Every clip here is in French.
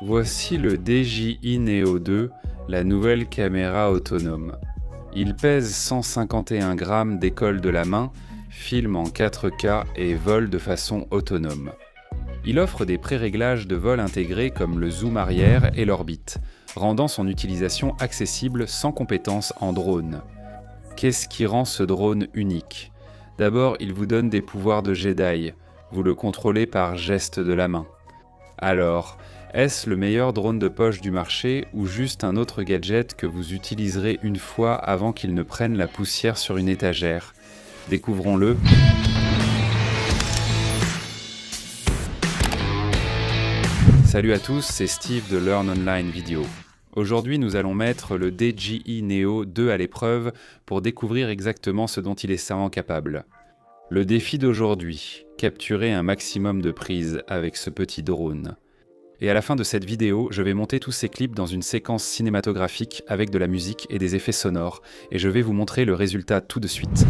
Voici le DJI Neo 2, la nouvelle caméra autonome. Il pèse 151 grammes d'école de la main, filme en 4K et vole de façon autonome. Il offre des pré-réglages de vol intégrés comme le zoom arrière et l'orbite, rendant son utilisation accessible sans compétences en drone. Qu'est-ce qui rend ce drone unique ? D'abord, il vous donne des pouvoirs de Jedi. Vous le contrôlez par geste de la main. Alors, est-ce le meilleur drone de poche du marché ou juste un autre gadget que vous utiliserez une fois avant qu'il ne prenne la poussière sur une étagère ? Découvrons-le. Salut à tous, c'est Steve de Learn Online Video. Aujourd'hui, nous allons mettre le DJI Neo 2 à l'épreuve pour découvrir exactement ce dont il est savamment capable. Le défi d'aujourd'hui, capturer un maximum de prises avec ce petit drone. Et à la fin de cette vidéo, je vais monter tous ces clips dans une séquence cinématographique avec de la musique et des effets sonores, et je vais vous montrer le résultat tout de suite.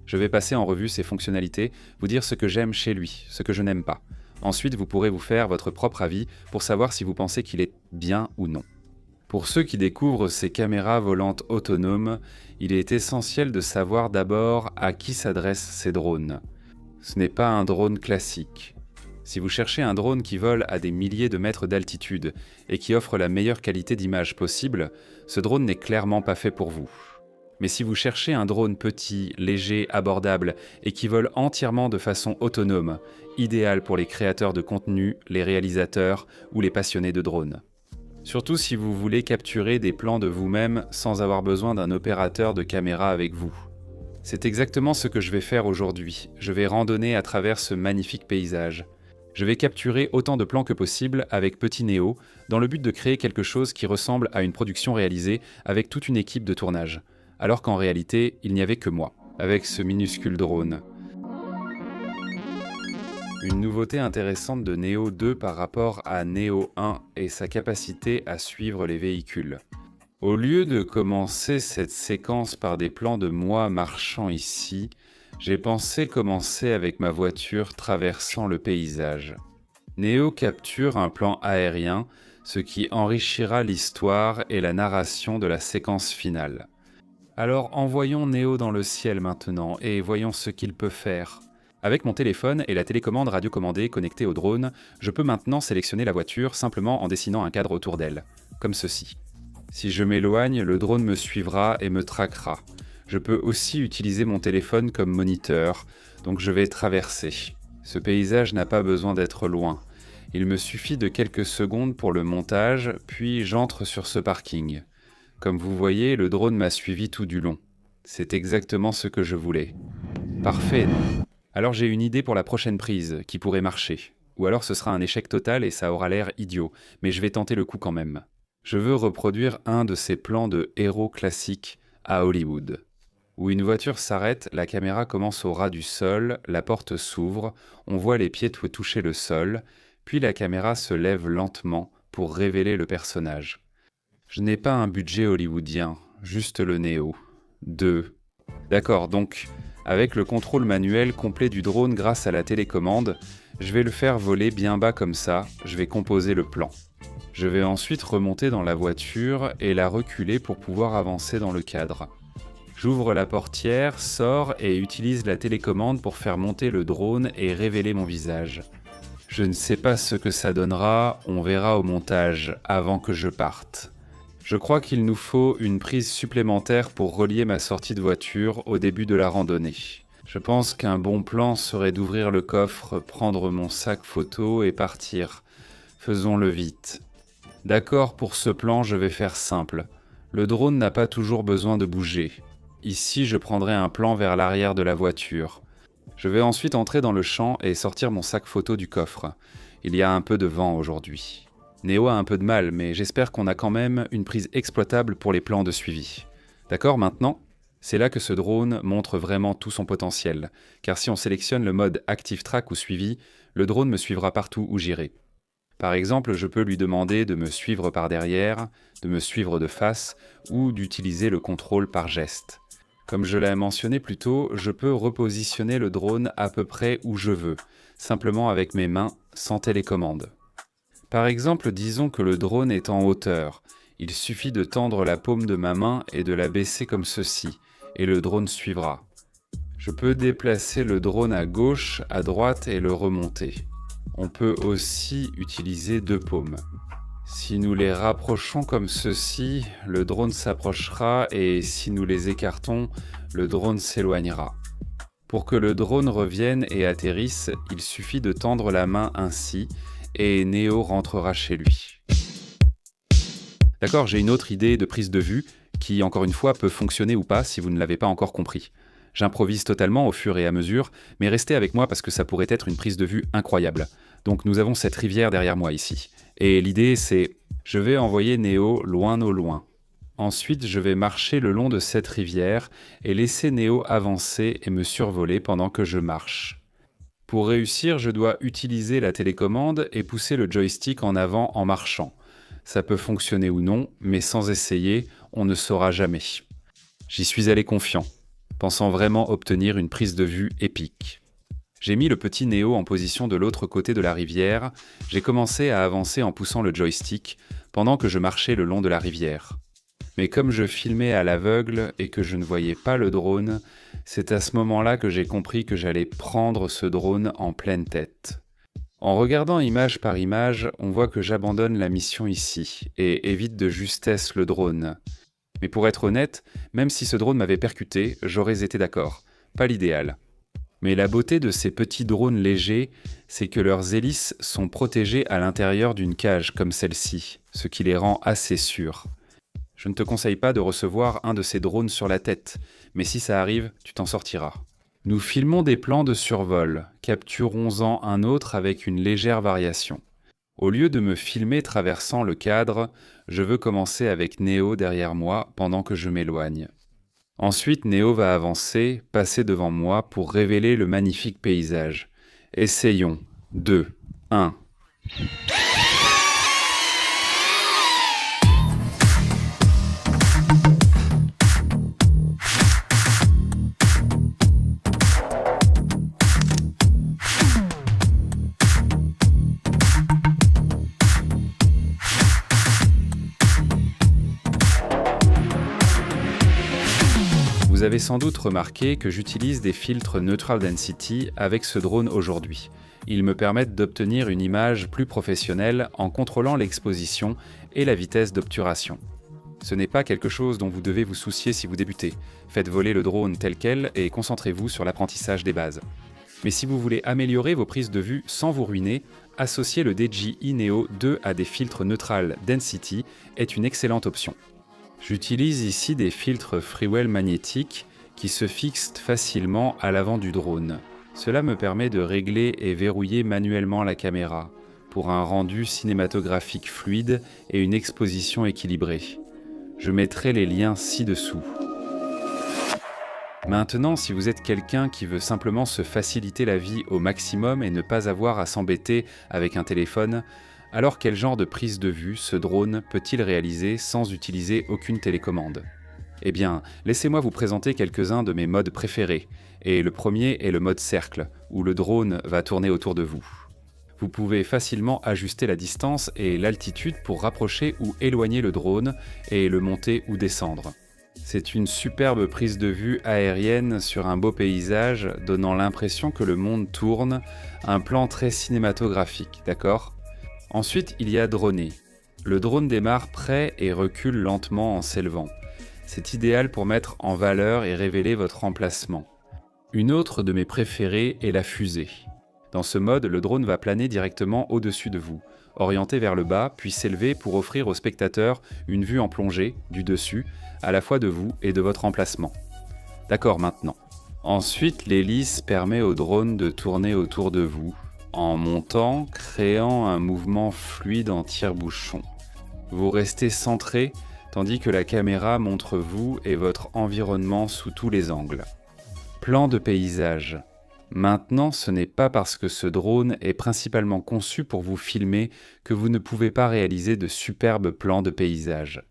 Je vais passer en revue ses fonctionnalités, vous dire ce que j'aime chez lui, ce que je n'aime pas. Ensuite, vous pourrez vous faire votre propre avis pour savoir si vous pensez qu'il est bien ou non. Pour ceux qui découvrent ces caméras volantes autonomes, il est essentiel de savoir d'abord à qui s'adressent ces drones. Ce n'est pas un drone classique. Si vous cherchez un drone qui vole à des milliers de mètres d'altitude et qui offre la meilleure qualité d'image possible, ce drone n'est clairement pas fait pour vous. Mais si vous cherchez un drone petit, léger, abordable et qui vole entièrement de façon autonome, idéal pour les créateurs de contenu, les réalisateurs ou les passionnés de drones. Surtout si vous voulez capturer des plans de vous-même sans avoir besoin d'un opérateur de caméra avec vous. C'est exactement ce que je vais faire aujourd'hui. Je vais randonner à travers ce magnifique paysage. Je vais capturer autant de plans que possible avec Petit Neo, dans le but de créer quelque chose qui ressemble à une production réalisée avec toute une équipe de tournage. Alors qu'en réalité, il n'y avait que moi, avec ce minuscule drone. Une nouveauté intéressante de Neo 2 par rapport à Neo 1 est sa capacité à suivre les véhicules. Au lieu de commencer cette séquence par des plans de moi marchant ici, j'ai pensé commencer avec ma voiture traversant le paysage. Neo capture un plan aérien, ce qui enrichira l'histoire et la narration de la séquence finale. Alors envoyons Neo dans le ciel maintenant et voyons ce qu'il peut faire. Avec mon téléphone et la télécommande radiocommandée connectée au drone, je peux maintenant sélectionner la voiture simplement en dessinant un cadre autour d'elle, comme ceci. Si je m'éloigne, le drone me suivra et me traquera. Je peux aussi utiliser mon téléphone comme moniteur, donc je vais traverser. Ce paysage n'a pas besoin d'être loin. Il me suffit de quelques secondes pour le montage, puis j'entre sur ce parking. Comme vous voyez, le drone m'a suivi tout du long. C'est exactement ce que je voulais. Parfait, non ? Alors j'ai une idée pour la prochaine prise, qui pourrait marcher. Ou alors ce sera un échec total et ça aura l'air idiot, mais je vais tenter le coup quand même. Je veux reproduire un de ces plans de héros classiques à Hollywood. Où une voiture s'arrête, la caméra commence au ras du sol, la porte s'ouvre, on voit les pieds toucher le sol, puis la caméra se lève lentement pour révéler le personnage. Je n'ai pas un budget hollywoodien, juste le Neo 2. D'accord, donc, avec le contrôle manuel complet du drone grâce à la télécommande, je vais le faire voler bien bas comme ça, je vais composer le plan. Je vais ensuite remonter dans la voiture et la reculer pour pouvoir avancer dans le cadre. J'ouvre la portière, sors et utilise la télécommande pour faire monter le drone et révéler mon visage. Je ne sais pas ce que ça donnera, on verra au montage, avant que je parte. Je crois qu'il nous faut une prise supplémentaire pour relier ma sortie de voiture au début de la randonnée. Je pense qu'un bon plan serait d'ouvrir le coffre, prendre mon sac photo et partir. Faisons-le vite. D'accord, pour ce plan, je vais faire simple. Le drone n'a pas toujours besoin de bouger. Ici, je prendrai un plan vers l'arrière de la voiture. Je vais ensuite entrer dans le champ et sortir mon sac photo du coffre. Il y a un peu de vent aujourd'hui. Neo a un peu de mal, mais j'espère qu'on a quand même une prise exploitable pour les plans de suivi. D'accord, maintenant ? C'est là que ce drone montre vraiment tout son potentiel, car si on sélectionne le mode Active Track ou suivi, le drone me suivra partout où j'irai. Par exemple, je peux lui demander de me suivre par derrière, de me suivre de face, ou d'utiliser le contrôle par geste. Comme je l'ai mentionné plus tôt, je peux repositionner le drone à peu près où je veux, simplement avec mes mains, sans télécommande. Par exemple, disons que le drone est en hauteur. Il suffit de tendre la paume de ma main et de la baisser comme ceci, et le drone suivra. Je peux déplacer le drone à gauche, à droite et le remonter. On peut aussi utiliser deux paumes. Si nous les rapprochons comme ceci, le drone s'approchera et si nous les écartons, le drone s'éloignera. Pour que le drone revienne et atterrisse, il suffit de tendre la main ainsi et Neo rentrera chez lui. D'accord, j'ai une autre idée de prise de vue qui, encore une fois, peut fonctionner ou pas si vous ne l'avez pas encore compris. J'improvise totalement au fur et à mesure, mais restez avec moi parce que ça pourrait être une prise de vue incroyable. Donc nous avons cette rivière derrière moi ici. Et l'idée c'est, je vais envoyer Neo loin au loin. Ensuite, je vais marcher le long de cette rivière et laisser Neo avancer et me survoler pendant que je marche. Pour réussir, je dois utiliser la télécommande et pousser le joystick en avant en marchant. Ça peut fonctionner ou non, mais sans essayer, on ne saura jamais. J'y suis allé confiant, pensant vraiment obtenir une prise de vue épique. J'ai mis le petit Neo en position de l'autre côté de la rivière, j'ai commencé à avancer en poussant le joystick pendant que je marchais le long de la rivière. Mais comme je filmais à l'aveugle et que je ne voyais pas le drone, c'est à ce moment-là que j'ai compris que j'allais prendre ce drone en pleine tête. En regardant image par image, on voit que j'abandonne la mission ici et évite de justesse le drone. Mais pour être honnête, même si ce drone m'avait percuté, j'aurais été d'accord. Pas l'idéal. Mais la beauté de ces petits drones légers, c'est que leurs hélices sont protégées à l'intérieur d'une cage comme celle-ci, ce qui les rend assez sûrs. Je ne te conseille pas de recevoir un de ces drones sur la tête, mais si ça arrive, tu t'en sortiras. Nous filmons des plans de survol, capturons-en un autre avec une légère variation. Au lieu de me filmer traversant le cadre, je veux commencer avec Neo derrière moi pendant que je m'éloigne. Ensuite, Neo va avancer, passer devant moi pour révéler le magnifique paysage. Essayons. 2, 1. Vous avez sans doute remarqué que j'utilise des filtres Neutral Density avec ce drone aujourd'hui. Ils me permettent d'obtenir une image plus professionnelle en contrôlant l'exposition et la vitesse d'obturation. Ce n'est pas quelque chose dont vous devez vous soucier si vous débutez. Faites voler le drone tel quel et concentrez-vous sur l'apprentissage des bases. Mais si vous voulez améliorer vos prises de vue sans vous ruiner, associer le DJI Neo 2 à des filtres Neutral Density est une excellente option. J'utilise ici des filtres Freewell magnétiques qui se fixent facilement à l'avant du drone. Cela me permet de régler et verrouiller manuellement la caméra pour un rendu cinématographique fluide et une exposition équilibrée. Je mettrai les liens ci-dessous. Maintenant, si vous êtes quelqu'un qui veut simplement se faciliter la vie au maximum et ne pas avoir à s'embêter avec un téléphone, alors quel genre de prise de vue ce drone peut-il réaliser sans utiliser aucune télécommande ? Eh bien, laissez-moi vous présenter quelques-uns de mes modes préférés. Et le premier est le mode cercle, où le drone va tourner autour de vous. Vous pouvez facilement ajuster la distance et l'altitude pour rapprocher ou éloigner le drone et le monter ou descendre. C'est une superbe prise de vue aérienne sur un beau paysage, donnant l'impression que le monde tourne, un plan très cinématographique, d'accord ? Ensuite, il y a droner. Le drone démarre prêt et recule lentement en s'élevant. C'est idéal pour mettre en valeur et révéler votre emplacement. Une autre de mes préférées est la fusée. Dans ce mode, le drone va planer directement au-dessus de vous, orienté vers le bas, puis s'élever pour offrir au spectateur une vue en plongée, du dessus, à la fois de vous et de votre emplacement. D'accord maintenant. Ensuite, l'hélice permet au drone de tourner autour de vous, en montant, créant un mouvement fluide en tire-bouchon. Vous restez centré, tandis que la caméra montre vous et votre environnement sous tous les angles. Plan de paysage. Maintenant, ce n'est pas parce que ce drone est principalement conçu pour vous filmer que vous ne pouvez pas réaliser de superbes plans de paysage.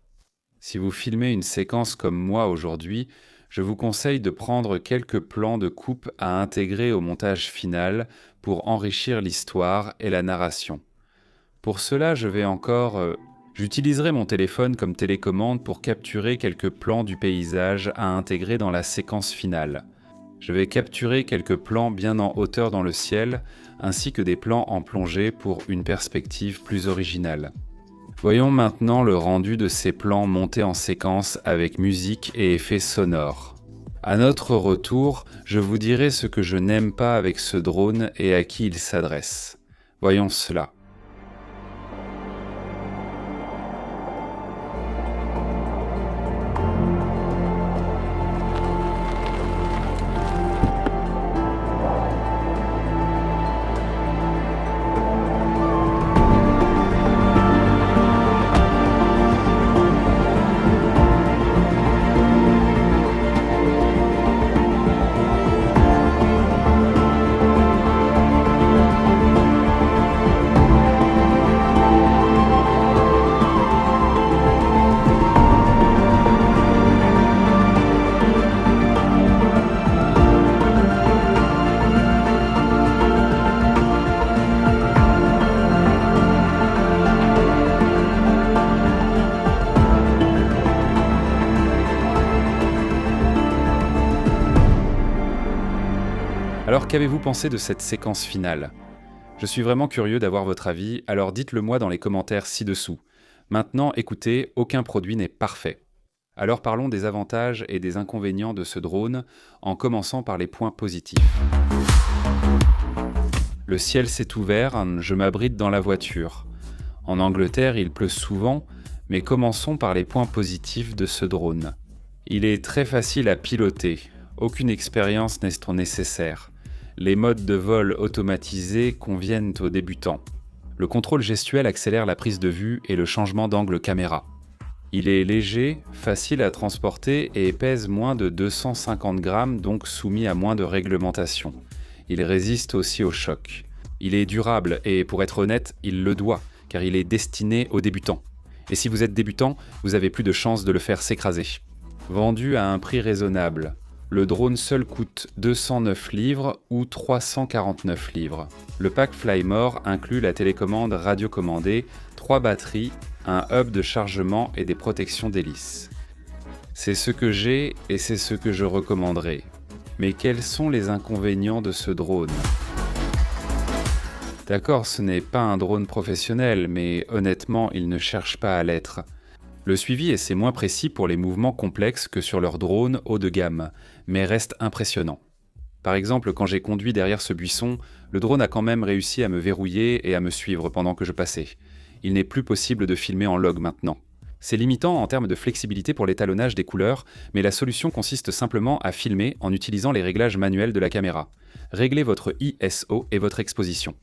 Si vous filmez une séquence comme moi aujourd'hui, je vous conseille de prendre quelques plans de coupe à intégrer au montage final pour enrichir l'histoire et la narration. Pour cela, j'utiliserai mon téléphone comme télécommande pour capturer quelques plans du paysage à intégrer dans la séquence finale. Je vais capturer quelques plans bien en hauteur dans le ciel, ainsi que des plans en plongée pour une perspective plus originale. Voyons maintenant le rendu de ces plans montés en séquence avec musique et effets sonores. À notre retour, je vous dirai ce que je n'aime pas avec ce drone et à qui il s'adresse. Voyons cela. Alors qu'avez-vous pensé de cette séquence finale? Je suis vraiment curieux d'avoir votre avis, alors dites-le moi dans les commentaires ci-dessous. Maintenant, écoutez, aucun produit n'est parfait. Alors parlons des avantages et des inconvénients de ce drone, en commençant par les points positifs. Le ciel s'est ouvert, je m'abrite dans la voiture. En Angleterre, il pleut souvent, mais commençons par les points positifs de ce drone. Il est très facile à piloter, aucune expérience n'est nécessaire. Les modes de vol automatisés conviennent aux débutants. Le contrôle gestuel accélère la prise de vue et le changement d'angle caméra. Il est léger, facile à transporter et pèse moins de 250 grammes, donc soumis à moins de réglementation. Il résiste aussi au choc. Il est durable et, pour être honnête, il le doit, car il est destiné aux débutants. Et si vous êtes débutant, vous avez plus de chances de le faire s'écraser. Vendu à un prix raisonnable. Le drone seul coûte 209 livres ou 349 livres. Le pack Flymore inclut la télécommande radiocommandée, 3 batteries, un hub de chargement et des protections d'hélice. C'est ce que j'ai et c'est ce que je recommanderais. Mais quels sont les inconvénients de ce drone? D'accord, ce n'est pas un drone professionnel, mais honnêtement, il ne cherche pas à l'être. Le suivi est moins précis pour les mouvements complexes que sur leur drone haut de gamme, mais reste impressionnant. Par exemple, quand j'ai conduit derrière ce buisson, le drone a quand même réussi à me verrouiller et à me suivre pendant que je passais. Il n'est plus possible de filmer en log maintenant. C'est limitant en termes de flexibilité pour l'étalonnage des couleurs, mais la solution consiste simplement à filmer en utilisant les réglages manuels de la caméra. Réglez votre ISO et votre exposition.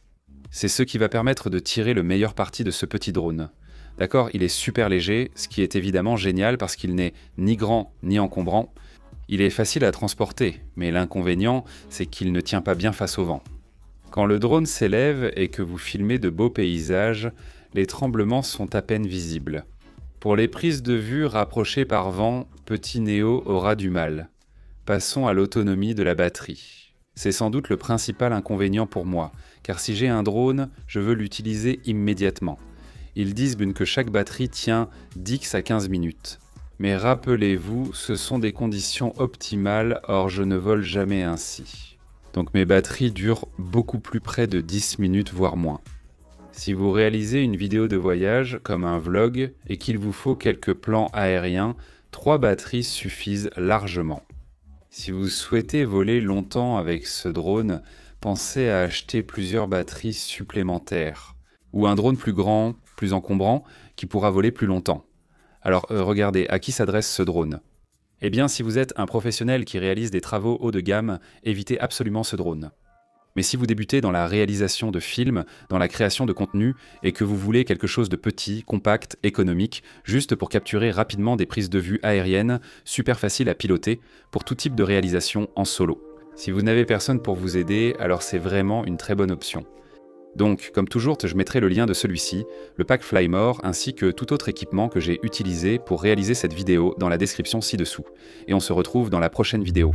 C'est ce qui va permettre de tirer le meilleur parti de ce petit drone. D'accord, il est super léger, ce qui est évidemment génial parce qu'il n'est ni grand ni encombrant. Il est facile à transporter, mais l'inconvénient, c'est qu'il ne tient pas bien face au vent. Quand le drone s'élève et que vous filmez de beaux paysages, les tremblements sont à peine visibles. Pour les prises de vue rapprochées par vent, petit Neo aura du mal. Passons à l'autonomie de la batterie. C'est sans doute le principal inconvénient pour moi, car si j'ai un drone, je veux l'utiliser immédiatement. Ils disent que chaque batterie tient 10 à 15 minutes. Mais rappelez-vous, ce sont des conditions optimales, or je ne vole jamais ainsi. Donc mes batteries durent beaucoup plus près de 10 minutes, voire moins. Si vous réalisez une vidéo de voyage, comme un vlog, et qu'il vous faut quelques plans aériens, 3 batteries suffisent largement. Si vous souhaitez voler longtemps avec ce drone, pensez à acheter plusieurs batteries supplémentaires. Ou un drone plus grand, plus encombrant, qui pourra voler plus longtemps. Alors regardez, à qui s'adresse ce drone? Eh bien, si vous êtes un professionnel qui réalise des travaux haut de gamme, évitez absolument ce drone. Mais si vous débutez dans la réalisation de films, dans la création de contenu, et que vous voulez quelque chose de petit, compact, économique, juste pour capturer rapidement des prises de vue aériennes, super facile à piloter, pour tout type de réalisation en solo. Si vous n'avez personne pour vous aider, alors c'est vraiment une très bonne option. Donc, comme toujours, je mettrai le lien de celui-ci, le pack Flymore, ainsi que tout autre équipement que j'ai utilisé pour réaliser cette vidéo dans la description ci-dessous. Et on se retrouve dans la prochaine vidéo.